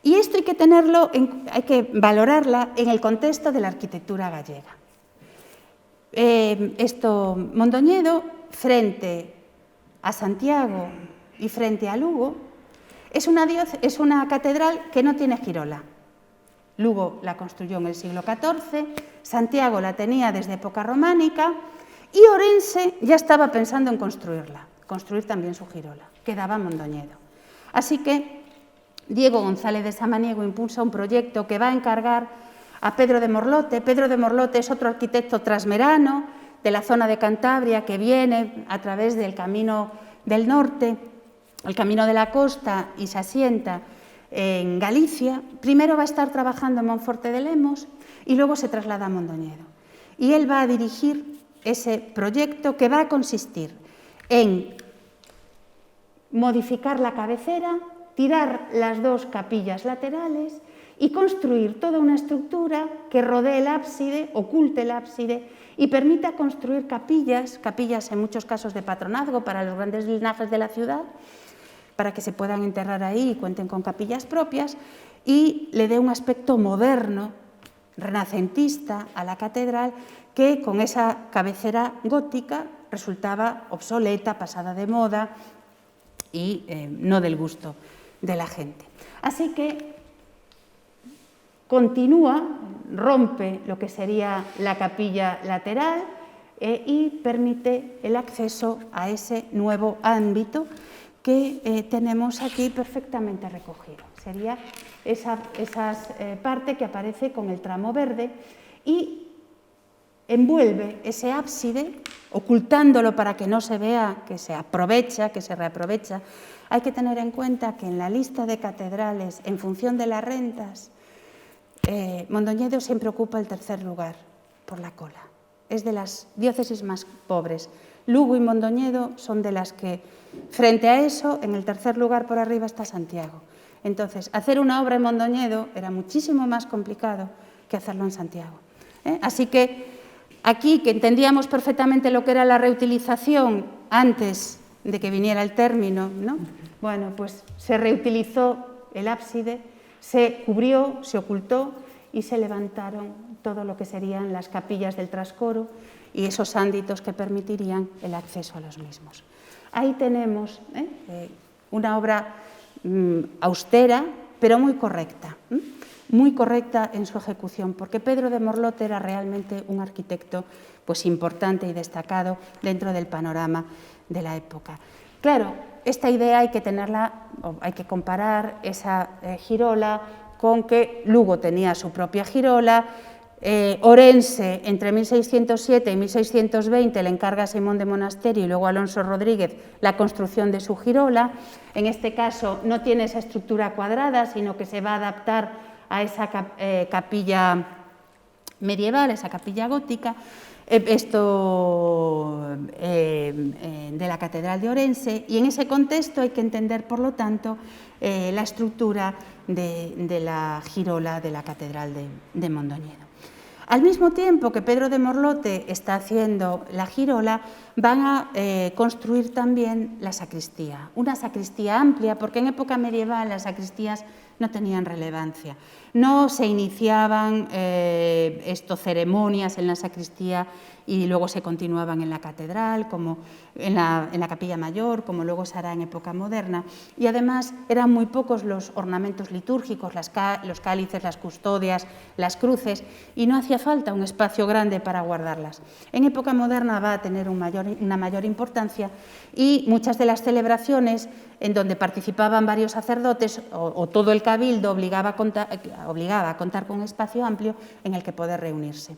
Y esto hay que tenerlo, hay que valorarla en el contexto de la arquitectura gallega. Mondoñedo, frente a Santiago y frente a Lugo, es una catedral que no tiene girola. Lugo la construyó en el siglo XIV, Santiago la tenía desde época románica y Orense ya estaba pensando en construir también su girola, quedaba Mondoñedo. Así que Diego González de Samaniego impulsa un proyecto que va a encargar a Pedro de Morlote. Pedro de Morlote es otro arquitecto trasmerano de la zona de Cantabria que viene a través del camino del norte, el camino de la costa, y se asienta en Galicia. Primero va a estar trabajando en Monforte de Lemos y luego se traslada a Mondoñedo. Y él va a dirigir ese proyecto que va a consistir en modificar la cabecera, tirar las 2 capillas laterales y construir toda una estructura que rodee el ábside, oculte el ábside y permita construir capillas en muchos casos de patronazgo para los grandes linajes de la ciudad, para que se puedan enterrar ahí y cuenten con capillas propias, y le dé un aspecto moderno, renacentista a la catedral, que con esa cabecera gótica resultaba obsoleta, pasada de moda y no del gusto de la gente. Así que continúa, rompe lo que sería la capilla lateral y permite el acceso a ese nuevo ámbito que tenemos aquí perfectamente recogido. Sería esa parte que aparece con el tramo verde y envuelve ese ábside, ocultándolo para que no se vea que se aprovecha, que se reaprovecha. Hay que tener en cuenta que en la lista de catedrales, en función de las rentas, Mondoñedo siempre ocupa el 3er lugar por la cola. Es de las diócesis más pobres. Lugo y Mondoñedo son de las que, frente a eso, en el 3er lugar por arriba está Santiago. Entonces, hacer una obra en Mondoñedo era muchísimo más complicado que hacerlo en Santiago. Así que aquí, que entendíamos perfectamente lo que era la reutilización antes de que viniera el término, ¿no? Bueno, pues se reutilizó el ábside, se cubrió, se ocultó y se levantaron todo lo que serían las capillas del trascoro y esos ánditos que permitirían el acceso a los mismos. Ahí tenemos una obra austera, pero muy correcta en su ejecución, porque Pedro de Morlote era realmente un arquitecto pues, importante y destacado dentro del panorama de la época. Claro, esta idea hay que tenerla, hay que comparar esa girola con que Lugo tenía su propia girola, Orense, entre 1607 y 1620, le encarga a Simón de Monasterio y luego a Alonso Rodríguez la construcción de su girola. En este caso no tiene esa estructura cuadrada, sino que se va a adaptar a esa capilla medieval, esa capilla gótica, de la Catedral de Orense, y en ese contexto hay que entender, por lo tanto, la estructura de la girola de la Catedral de Mondoñedo. Al mismo tiempo que Pedro de Morlote está haciendo la girola, van a construir también la sacristía, una sacristía amplia, porque en época medieval las sacristías no tenían relevancia. No se iniciaban ceremonias en la sacristía y luego se continuaban en la catedral, como en la capilla mayor, como luego se hará en época moderna. Y además eran muy pocos los ornamentos litúrgicos, los cálices, las custodias, las cruces, y no hacía falta un espacio grande para guardarlas. En época moderna va a tener una mayor importancia, y muchas de las celebraciones en donde participaban varios sacerdotes o todo el cabildo obligaba a contar con un espacio amplio en el que poder reunirse.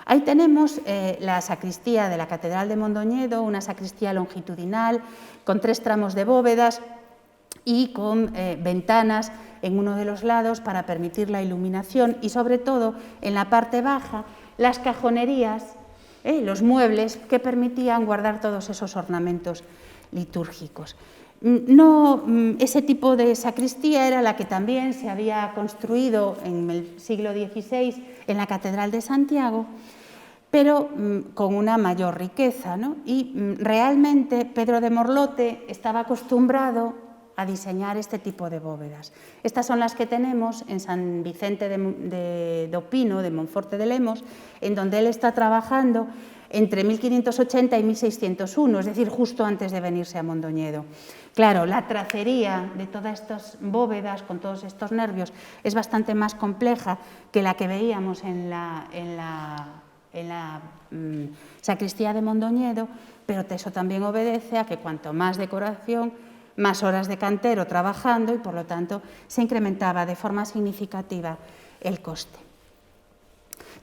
Ahí tenemos la sacristía de la Catedral de Mondoñedo, una sacristía longitudinal con 3 tramos de bóvedas y con ventanas en uno de los lados para permitir la iluminación, y sobre todo en la parte baja las cajonerías, los muebles que permitían guardar todos esos ornamentos litúrgicos. Ese tipo de sacristía era la que también se había construido en el siglo XVI en la Catedral de Santiago, pero con una mayor riqueza, ¿no? Y realmente Pedro de Morlote estaba acostumbrado a diseñar este tipo de bóvedas. Estas son las que tenemos en San Vicente de Pino, de Monforte de Lemos, en donde él está trabajando entre 1580 y 1601, es decir, justo antes de venirse a Mondoñedo. Claro, la tracería de todas estas bóvedas con todos estos nervios es bastante más compleja que la que veíamos en la sacristía de Mondoñedo, pero eso también obedece a que cuanto más decoración, más horas de cantero trabajando, y por lo tanto se incrementaba de forma significativa el coste.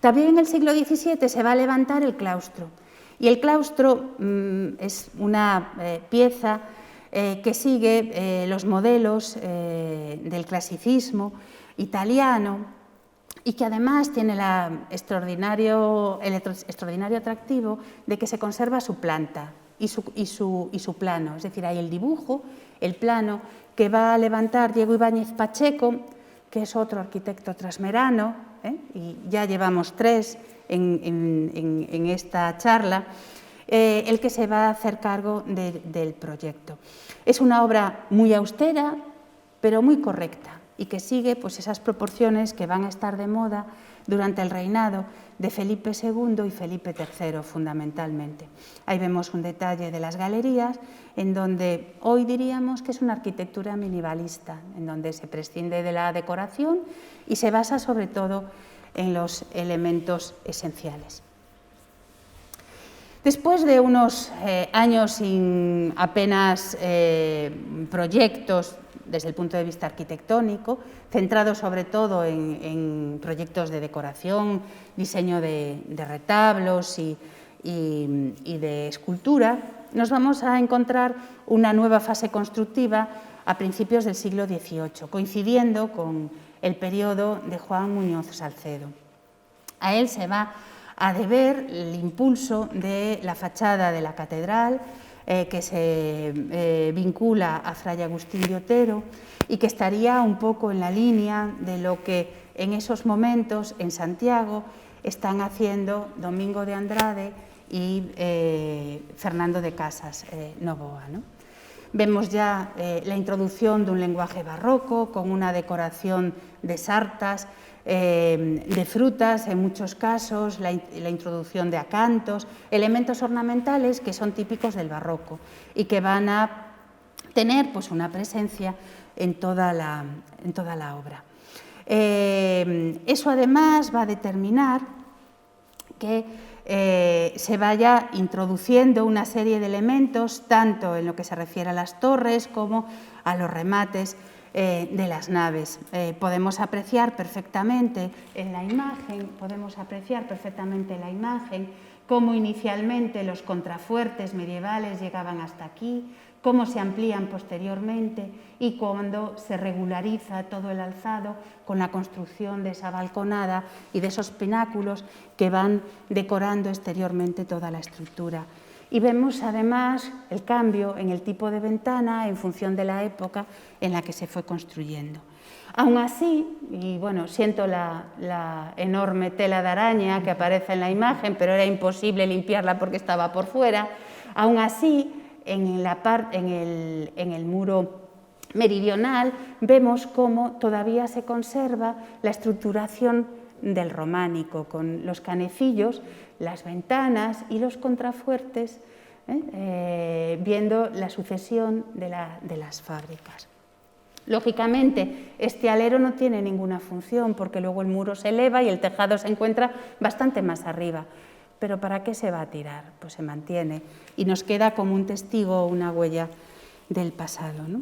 También en el siglo XVII se va a levantar el claustro, y el claustro es una pieza que sigue los modelos del clasicismo italiano, y que además tiene el extraordinario atractivo de que se conserva su planta y su plano. Es decir, hay el dibujo, el plano, que va a levantar Diego Ibáñez Pacheco, que es otro arquitecto trasmerano, y ya llevamos 3 en esta charla, el que se va a hacer cargo del proyecto. Es una obra muy austera, pero muy correcta, y que sigue pues, esas proporciones que van a estar de moda durante el reinado de Felipe II y Felipe III, fundamentalmente. Ahí vemos un detalle de las galerías, en donde hoy diríamos que es una arquitectura minimalista, en donde se prescinde de la decoración y se basa sobre todo en los elementos esenciales. Después de unos años sin apenas proyectos desde el punto de vista arquitectónico, centrados sobre todo en proyectos de decoración, diseño de retablos y de escultura, nos vamos a encontrar una nueva fase constructiva a principios del siglo XVIII, coincidiendo con el periodo de Juan Muñoz Salcedo. A él se va a deber el impulso de la fachada de la catedral, que se vincula a Fray Agustín de Otero, y que estaría un poco en la línea de lo que en esos momentos en Santiago están haciendo Domingo de Andrade y Fernando de Casas Novoa, ¿no? Vemos ya la introducción de un lenguaje barroco con una decoración de sartas, de frutas en muchos casos, la introducción de acantos, elementos ornamentales que son típicos del barroco y que van a tener pues, una presencia en toda la obra. Eso además va a determinar que se vaya introduciendo una serie de elementos, tanto en lo que se refiere a las torres como a los remates de las naves. Podemos apreciar perfectamente en la imagen, cómo inicialmente los contrafuertes medievales llegaban hasta aquí, cómo se amplían posteriormente y cuando se regulariza todo el alzado con la construcción de esa balconada y de esos pináculos que van decorando exteriormente toda la estructura. Y vemos además el cambio en el tipo de ventana en función de la época en la que se fue construyendo. Aún así, y bueno, siento la enorme tela de araña que aparece en la imagen, pero era imposible limpiarla porque estaba por fuera, aún así, en el muro meridional vemos cómo todavía se conserva la estructuración del románico, con los canecillos, las ventanas y los contrafuertes, viendo la sucesión de las fábricas. Lógicamente, este alero no tiene ninguna función porque luego el muro se eleva y el tejado se encuentra bastante más arriba. Pero ¿para qué se va a tirar? Pues se mantiene y nos queda como un testigo, una huella del pasado, ¿no?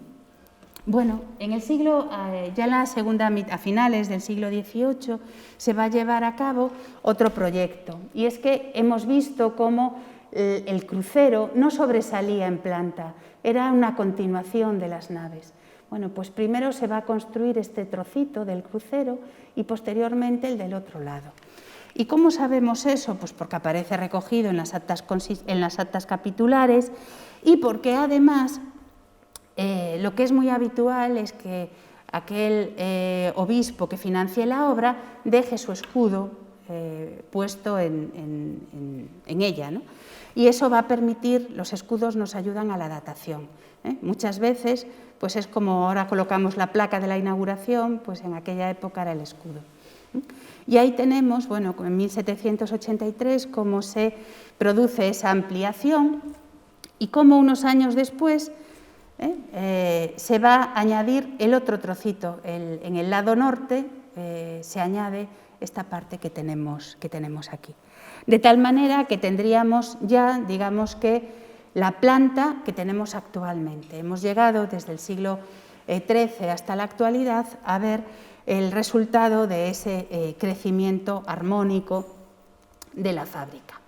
Bueno, en el siglo, ya a finales del siglo XVIII, se va a llevar a cabo otro proyecto. Y es que hemos visto cómo el crucero no sobresalía en planta, era una continuación de las naves. Bueno, pues primero se va a construir este trocito del crucero y posteriormente el del otro lado. ¿Y cómo sabemos eso? Pues porque aparece recogido en las actas capitulares y porque además lo que es muy habitual es que aquel obispo que financie la obra deje su escudo puesto en ella, ¿no? Y eso va a permitir, los escudos nos ayudan a la datación. Muchas veces, pues es como ahora colocamos la placa de la inauguración, pues en aquella época era el escudo. Y ahí tenemos, bueno, en 1783, cómo se produce esa ampliación y cómo unos años después se va a añadir el otro trocito. En el lado norte se añade esta parte que tenemos aquí. De tal manera que tendríamos ya, digamos que, la planta que tenemos actualmente. Hemos llegado desde el siglo XIII hasta la actualidad a ver el resultado de ese crecimiento armónico de la fábrica.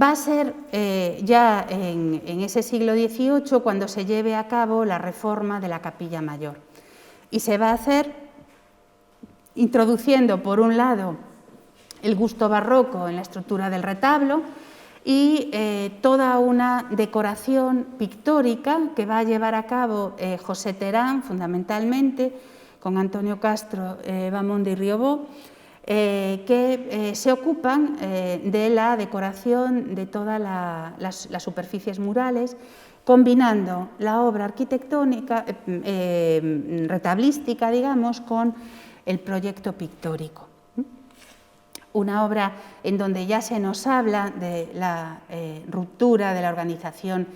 Va a ser ya en ese siglo XVIII cuando se lleve a cabo la reforma de la capilla mayor. Y se va a hacer introduciendo, por un lado, el gusto barroco en la estructura del retablo y toda una decoración pictórica que va a llevar a cabo José Terán, fundamentalmente, con Antonio Castro, Bamonde y Riobó, que se ocupan de la decoración de todas las superficies murales, combinando la obra arquitectónica, retablística, digamos, con el proyecto pictórico. Una obra en donde ya se nos habla de la ruptura de la organización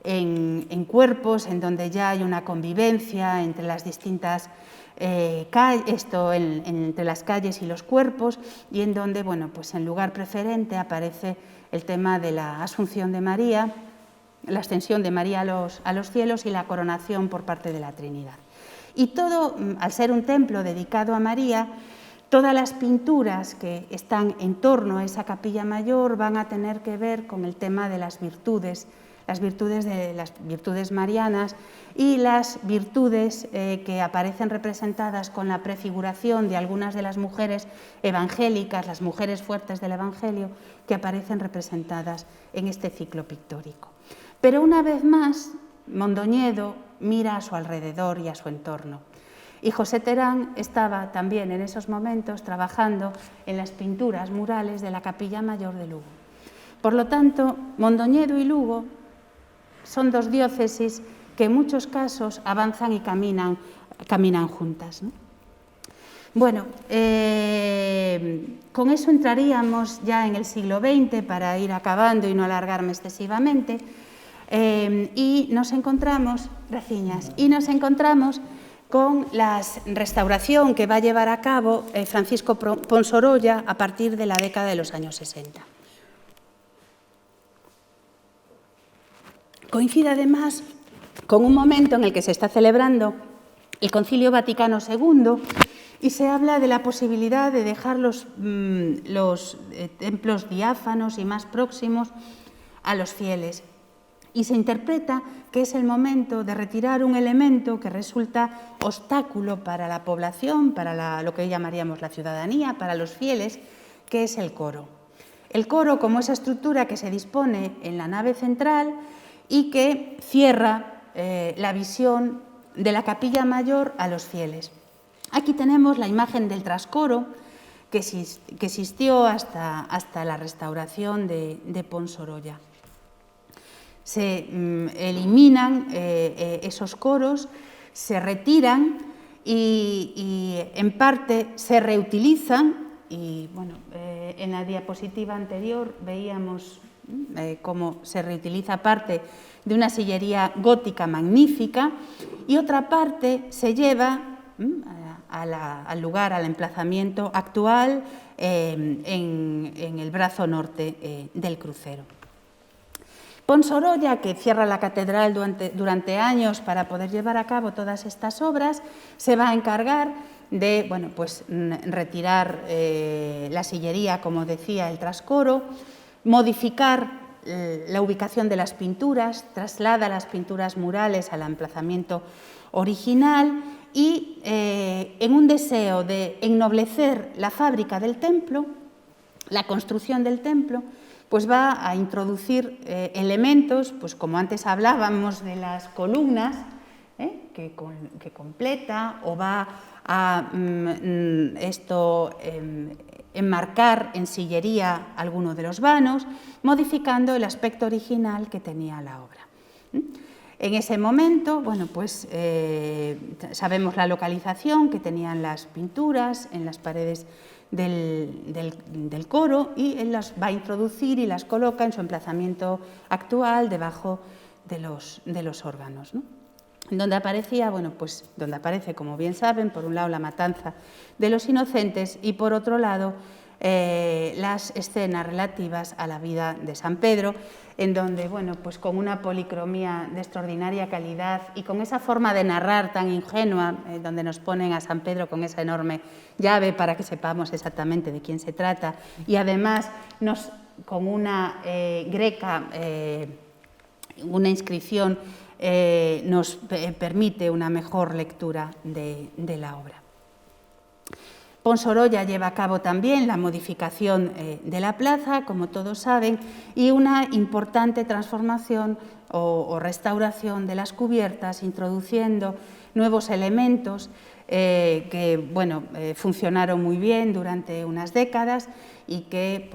en cuerpos, en donde ya hay una convivencia entre las distintas entre las calles y los cuerpos, y en donde, bueno, pues en lugar preferente aparece el tema de la Asunción de María, la ascensión de María a los cielos y la coronación por parte de la Trinidad. Y todo, al ser un templo dedicado a María, todas las pinturas que están en torno a esa capilla mayor van a tener que ver con el tema de las virtudes marianas y las virtudes que aparecen representadas con la prefiguración de algunas de las mujeres evangélicas, las mujeres fuertes del Evangelio, que aparecen representadas en este ciclo pictórico. Pero una vez más, Mondoñedo mira a su alrededor y a su entorno. Y José Terán estaba también en esos momentos trabajando en las pinturas murales de la Capilla Mayor de Lugo. Por lo tanto, Mondoñedo y Lugo son dos diócesis que en muchos casos avanzan y caminan juntas, ¿no? Bueno, con eso entraríamos ya en el siglo XX para ir acabando y no alargarme excesivamente, y nos encontramos con la restauración que va a llevar a cabo Francisco Ponsorolla a partir de la década de los años 60. Coincide además con un momento en el que se está celebrando el Concilio Vaticano II y se habla de la posibilidad de dejar los templos diáfanos y más próximos a los fieles. Y se interpreta que es el momento de retirar un elemento que resulta obstáculo para la población, para lo que hoy llamaríamos la ciudadanía, para los fieles, que es el coro. El coro como esa estructura que se dispone en la nave central y que cierra la visión de la capilla mayor a los fieles. Aquí tenemos la imagen del trascoro que existió hasta la restauración de Ponsorolla. Se eliminan esos coros, se retiran y en parte se reutilizan. Y bueno, en la diapositiva anterior veíamos cómo se reutiliza parte de una sillería gótica magnífica y otra parte se lleva al lugar, al emplazamiento actual en el brazo norte del crucero. Ponsorolla, que cierra la catedral durante años para poder llevar a cabo todas estas obras, se va a encargar de retirar la sillería, como decía, el trascoro, modificar la ubicación de las pinturas, traslada las pinturas murales al emplazamiento original y en un deseo de ennoblecer la fábrica del templo, la construcción del templo, pues va a introducir elementos, pues como antes hablábamos de las columnas, que completa, o va a enmarcar en sillería alguno de los vanos, modificando el aspecto original que tenía la obra. En ese momento, sabemos la localización que tenían las pinturas en las paredes del coro y él las va a introducir y las coloca en su emplazamiento actual debajo de los órganos, ¿no? Donde aparecía, donde aparece, como bien saben, por un lado la matanza de los inocentes y por otro lado las escenas relativas a la vida de San Pedro, en donde, con una policromía de extraordinaria calidad y con esa forma de narrar tan ingenua, donde nos ponen a San Pedro con esa enorme llave para que sepamos exactamente de quién se trata y además con una greca, una inscripción, nos permite una mejor lectura de la obra. Ponsorolla lleva a cabo también la modificación de la plaza, como todos saben, y una importante transformación o restauración de las cubiertas, introduciendo nuevos elementos que funcionaron muy bien durante unas décadas y que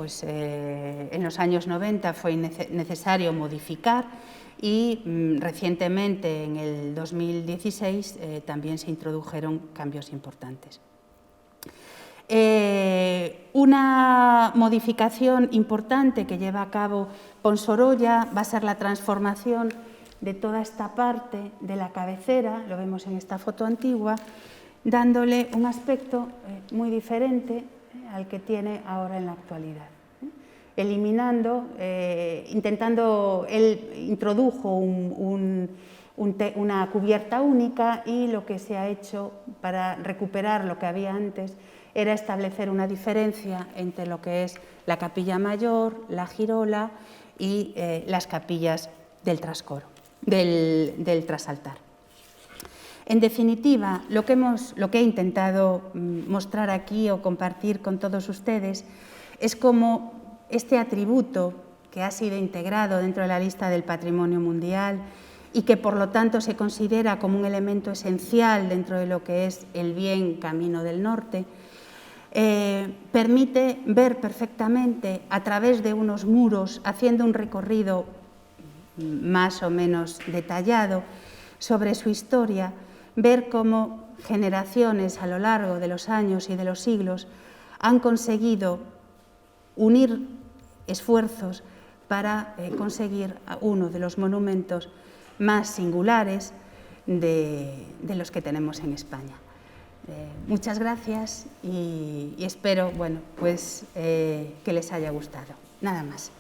en los años 90 fue necesario modificar. Y recientemente, en el 2016, también se introdujeron cambios importantes. Una modificación importante que lleva a cabo Ponsorolla va a ser la transformación de toda esta parte de la cabecera, lo vemos en esta foto antigua, dándole un aspecto muy diferente al que tiene ahora en la actualidad. Eliminando, él introdujo una cubierta única y lo que se ha hecho para recuperar lo que había antes era establecer una diferencia entre lo que es la capilla mayor, la girola y las capillas del trascoro, del trasaltar. En definitiva, lo que he intentado mostrar aquí o compartir con todos ustedes es cómo este atributo que ha sido integrado dentro de la lista del Patrimonio Mundial y que por lo tanto se considera como un elemento esencial dentro de lo que es el bien Camino del Norte, permite ver perfectamente a través de unos muros, haciendo un recorrido más o menos detallado sobre su historia, ver cómo generaciones a lo largo de los años y de los siglos han conseguido unir esfuerzos para conseguir uno de los monumentos más singulares de los que tenemos en España. Muchas gracias y espero que les haya gustado. Nada más.